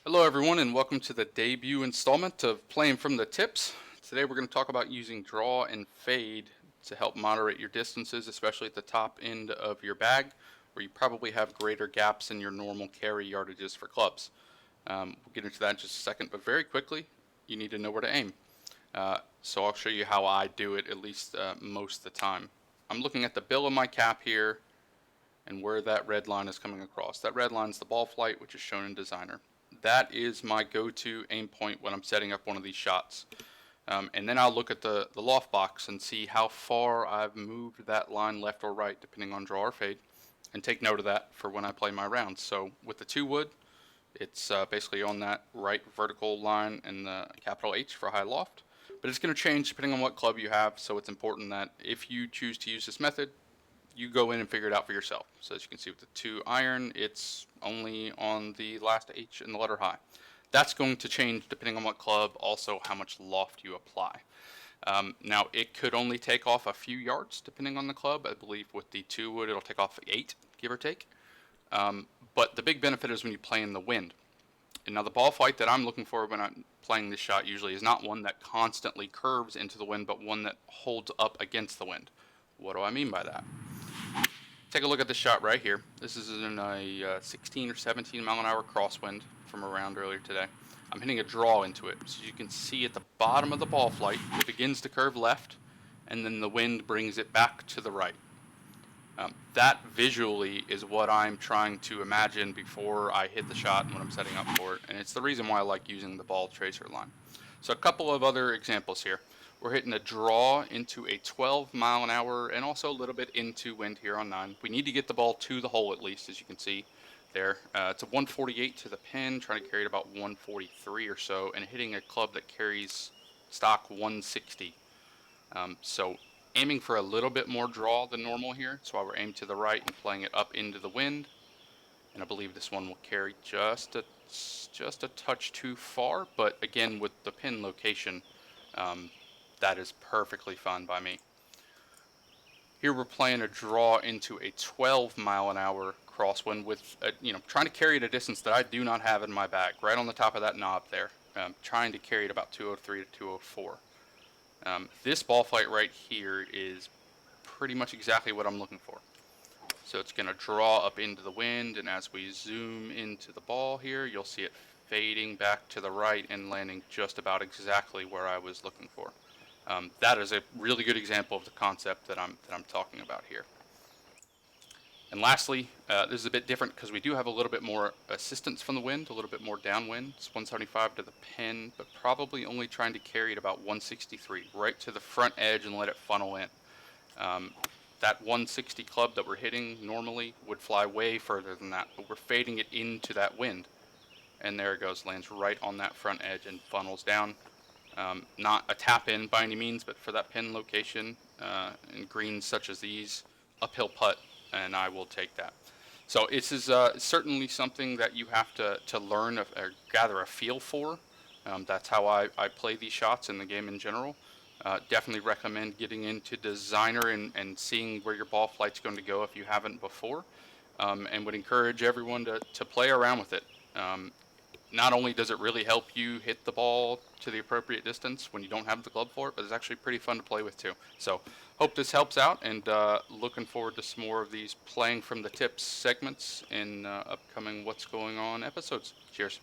Hello everyone and welcome to the debut installment of Playing from the Tips. Today we're going to talk about using draw and fade to help moderate your distances, especially at the top end of your bag, where you probably have greater gaps in your normal carry yardages for clubs. We'll get into that in just a second, but very quickly, you need to know where to aim. So I'll show you how I do it, at least most of the time. I'm looking at the bill of my cap here and where that red line is coming across. That red line is the ball flight, which is shown in designer. That is my go-to aim point when I'm setting up one of these shots. And then I'll look at the loft box and see how far I've moved that line left or right, depending on draw or fade, and take note of that for when I play my rounds. So with the 2-wood, it's basically on that right vertical line in the capital H for high loft. But it's going to change depending on what club you have, so it's important that if you choose to use this method, you go in and figure it out for yourself. So as you can see with the 2 iron, it's only on the last H in the letter high. That's going to change depending on what club, also how much loft you apply. Now it could only take off a few yards depending on the club. I believe with the 2-wood it'll take off 8, give or take. But the big benefit is when you play in the wind. And now the ball flight that I'm looking for when I'm playing this shot usually is not one that constantly curves into the wind, but one that holds up against the wind. What do I mean by that? Take a look at this shot right here. This is in a 16 or 17 mile an hour crosswind from around earlier today. I'm hitting a draw into it. So you can see at the bottom of the ball flight, it begins to curve left, and then the wind brings it back to the right. That visually is what I'm trying to imagine before I hit the shot and when I'm setting up for it. And it's the reason why I like using the ball tracer line. So a couple of other examples here. We're hitting a draw into a 12 mile an hour and also a little bit into wind here on 9. We need to get the ball to the hole at least, as you can see there. It's a 148 to the pin, trying to carry it about 143 or so, and hitting a club that carries stock 160. So aiming for a little bit more draw than normal here. That's why we're aiming to the right and playing it up into the wind. And I believe this one will carry just a touch too far, but again with the pin location, that is perfectly fine by me. Here we're playing a draw into a 12 mile an hour crosswind with trying to carry it a distance that I do not have in my bag, right on the top of that knob there. Trying to carry it about 203 to 204. This ball flight right here is pretty much exactly what I'm looking for. So it's going to draw up into the wind, and as we zoom into the ball here, you'll see it fading back to the right and landing just about exactly where I was looking for. That is a really good example of the concept that I'm talking about here. And lastly, this is a bit different because we do have a little bit more assistance from the wind, a little bit more downwind. It's 175 to the pin, but probably only trying to carry it about 163, right to the front edge and let it funnel in. That 160 club that we're hitting normally would fly way further than that, but we're fading it into that wind. And there it goes, lands right on that front edge and funnels down. Not a tap in by any means, but for that pin location in greens such as these, uphill putt, and I will take that. So this is certainly something that you have to learn or gather a feel for. That's how I play these shots in the game in general. Definitely recommend getting into designer and seeing where your ball flight's going to go if you haven't before, and would encourage everyone to play around with it. Not only does it really help you hit the ball to the appropriate distance when you don't have the glove for it, but it's actually pretty fun to play with too. So hope this helps out, and looking forward to some more of these playing from the tips segments in upcoming What's Going On episodes. Cheers.